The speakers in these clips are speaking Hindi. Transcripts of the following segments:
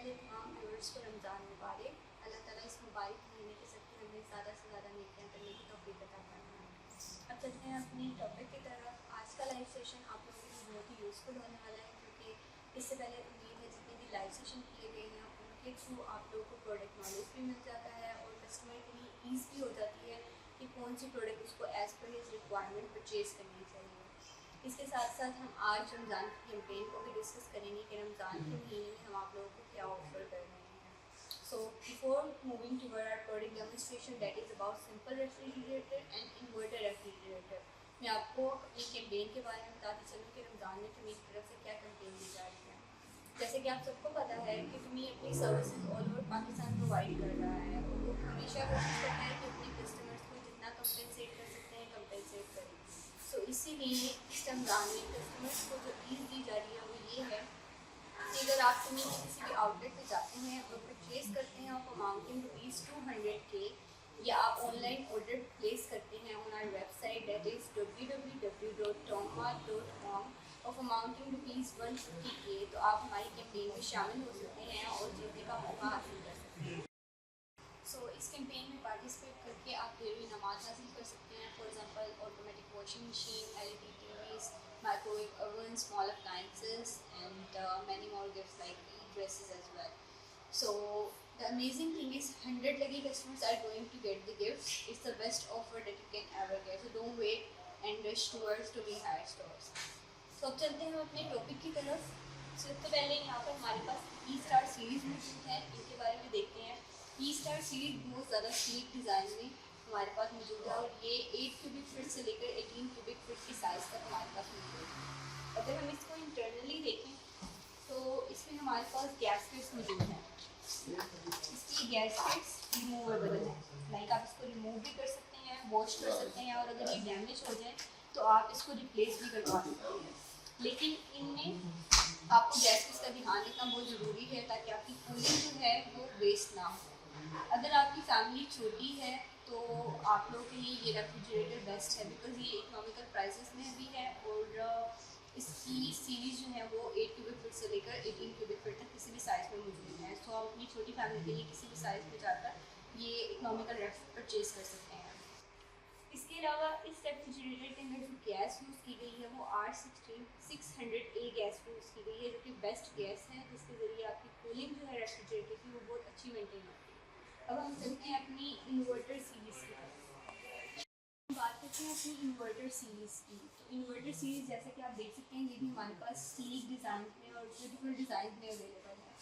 पहले तमाम व्यूअर्स को रमज़ान मुबारक। अल्लाह ताला इस मुबारक महीने के सबके हमें ज़्यादा से ज़्यादा नेकियां करने की तौफीक अता फरमाए। अब चलते हैं अपनी टॉपिक की तरफ। आज का लाइव सेशन आप लोगों के लिए बहुत ही यूज़फुल होने वाला है, क्योंकि इससे पहले उम्मीद है जितने भी लाइव सेशन किए गए हैं उनके थ्रू आप लोगों को प्रोडक्ट नॉलेज भी मिल जाता है और कस्टमर के लिए ईज़ भी हो जाती है कि कौन सी प्रोडक्ट उसको as per his requirement purchase करनी चाहिए। इसके साथ साथ हम आज रमज़ान की कैंपेन को भी डिस्कस करेंगे कि रमज़ान के महीने में हम आप लोगों को क्या ऑफ़र कर रहे हैं। So before moving toward our product demonstration that is about simple refrigerator and inverter refrigerator, मैं आपको अपनी कैंपेन के बारे में बताती चलूँ कि रमज़ान में फमी की तरफ से क्या कैंपेन दी जा रही है। जैसे कि आप सबको पता है कि फमी अपनी services all over Pakistan provide कर रहा है और वो हमेशा कोशिश करता है कि अपने कस्टमर्स को जितना कंपनसेट कर सकते हैं कंपनसेट करें। सो इसीलिए इस रमज़ान में कस्टमर्स को जो ईज़ दी जा रही है वो ये है कि अगर आप कहीं किसी भी आउटलेट पे जाते हैं और परचेज़ करते हैं ऑफ अमाउंटिंग ₹200K, या आप ऑनलाइन ऑर्डर प्लेस करते हैं on our website that is www.tomart.com of amounting ₹150K, तो आप हमारी कैंपेन में शामिल हो सकते हैं और जीतने का मौका हासिल कर सकते हैं। सो इस कैंपेन में पार्टिसिपेट करके आप डेली नमाज हासिल कर सकते हैं। For example automatic washing machine, LED TVs, microwave oven, small appliances and many more gifts like dresses as well. So the amazing thing is 100 lucky customers are going to get the gifts. It's the best offer that you can ever get. So don't wait and rush towards to be higher stores. So अब चलते हैं अपने टॉपिक की तरफ। सबसे पहले यहाँ पर हमारे पास E-Star सीरीज़ मौजूद है, इनके बारे में देखते हैं। E-Star सीरीज़ बहुत ज़्यादा स्लीक डिज़ाइन में हमारे पास मौजूद है और ये 8 क्यूबिक फीट से लेकर 18 क्यूबिक फीट की साइज़ तक हमारे पास मौजूद है। अगर हम इसको इंटरनली देखें तो इसमें हमारे पास गैस्केट्स मौजूद हैं। इसकी गैस्केट्स रिमूवेबल है, लाइक आप इसको रिमूव भी कर सकते हैं, वॉश कर सकते हैं, और अगर ये डैमेज हो जाए तो आप इसको रिप्लेस भी करवा सकते हैं। लेकिन इनमें आपको गैसेस का ध्यान रखना बहुत ज़रूरी है ताकि आपकी कूलिंग जो है वो वेस्ट ना हो। अगर आपकी फैमिली छोटी है तो आप लोगों के लिए ये रेफ्रिजरेटर बेस्ट है, बिकॉज ये इकोनॉमिकल प्राइसेस में भी है और इसकी सीरीज़ जो है वो 8 क्यूबिक फीट से लेकर 18 क्यूबिक फीट तक किसी भी साइज़ में मौजूद है। सो आप अपनी छोटी फैमिली के लिए किसी भी साइज़ में जाकर ये इकोनॉमिकल रेफ परचेज़ कर सकते हैं। इसके अलावा इस रेफ्रिजरेटर के अंदर जो गैस यूज़ की गई है वो R600A गैस यूज़ की गई है, जो कि बेस्ट गैस है, जिसके ज़रिए आपकी कूलिंग जो है रेफ्रिजरेटर की वो बहुत अच्छी मेंटेन होती है। अब हम चलते हैं अपनी इन्वर्टर सीरीज़ की तरफ। बात करते हैं अपनी इन्वर्टर सीरीज़ की। तो इन्वर्टर सीरीज़ जैसा कि आप देख सकते हैं ये भी हमारे पास स्लीक डिज़ाइन में और ब्यूटीफुल डिज़ाइन में अवेलेबल है।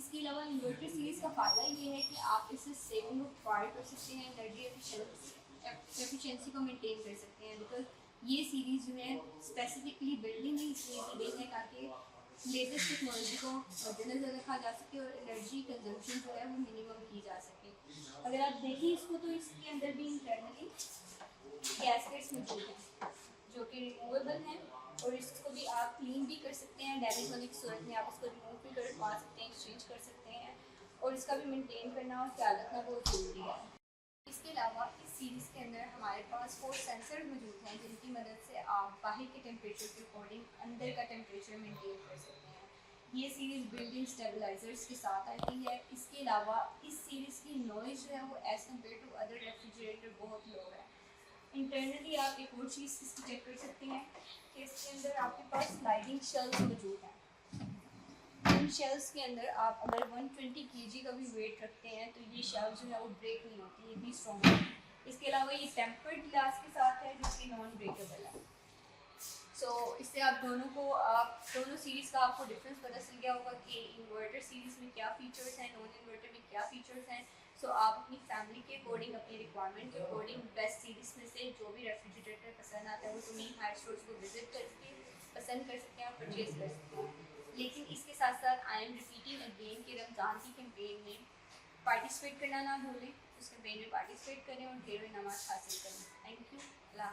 इसके अलावा इन्वर्टर सीरीज़ का फ़ायदा ये है कि आप इससे सेविंग ऑफ पावर कर सकते हैं, एनर्जी एफिशिएंसी को मेंटेन कर सकते हैं, बिकॉज ये सीरीज़ जो है स्पेसिफिकली बिल्डिंग ही इसलिए की गई है ताकि लेटेस्ट टेक्नोलॉजी को मद्देनजर रखा जा सके और एनर्जी कंजम्पशन जो है वो मिनिमम की जा सके। अगर आप देखें इसको तो इसके अंदर भी इंटरनली गैसकेट्स मौजूद हैं जो कि रिमूवेबल हैं और इसको भी आप क्लीन भी कर सकते हैं। डैमेज होने की सूरत में आप इसको रिमूव भी करवा सकते हैं, एक्सचेंज कर सकते हैं, और इसका भी मेंटेन करना और ख्याल रखना बहुत ज़रूरी है। इसके अलावा इस सीरीज़ के अंदर हमारे पास 4 सेंसर मौजूद हैं जिनकी मदद से आप बाहर के टेम्परेचर के अकॉर्डिंग अंदर का टेम्परेचर मेंटेन कर सकते हैं। ये सीरीज़ बिल्डिंग स्टेबलाइजर्स के साथ आती है। इसके अलावा इस सीरीज़ की नॉइज़ जो है वो as compare to other refrigerator बहुत लो है। इंटरनली आप एक और चीज़ इसकी चेक कर सकते हैं कि इसके अंदर आपके पास स्लाइडिंग शेल्फ मौजूद हैं। इन शेल्फ्स के अंदर आप अगर 120 kg का भी वेट रखते हैं तो ये शेल्फ जो है वो ब्रेक नहीं होती, इतनी स्ट्रॉन्ग है। इसके अलावा ये टेम्पर्ड ग्लास के साथ है जो कि नॉन ब्रेकेबल है। सो इससे आप दोनों सीरीज़ का आपको डिफरेंस पता चल गया होगा कि इन्वर्टर सीरीज़ में क्या फ़ीचर्स हैं, नॉन इन्वर्टर में क्या फ़ीचर्स हैं। सो आप अपनी फैमिली के अकॉर्डिंग, अपनी रिक्वायरमेंट के अकॉर्डिंग बेस्ट सीरीज़ में से जो भी रेफ्रिजरेटर पसंद आता है वो तुम्हें हायर स्टोर्स को विजिट करके पसंद कर सकते हैं और परचेज़ कर सकते हैं। लेकिन इसके साथ साथ आई एम रिपीटिंग अगेन कि रमज़ान की कैंपेन में पार्टिसिपेट करना ना भूलें। उस कैंपेन में पार्टिसिपेट करें और ढेर नमाज हासिल करें। Thank you. अल्लाह।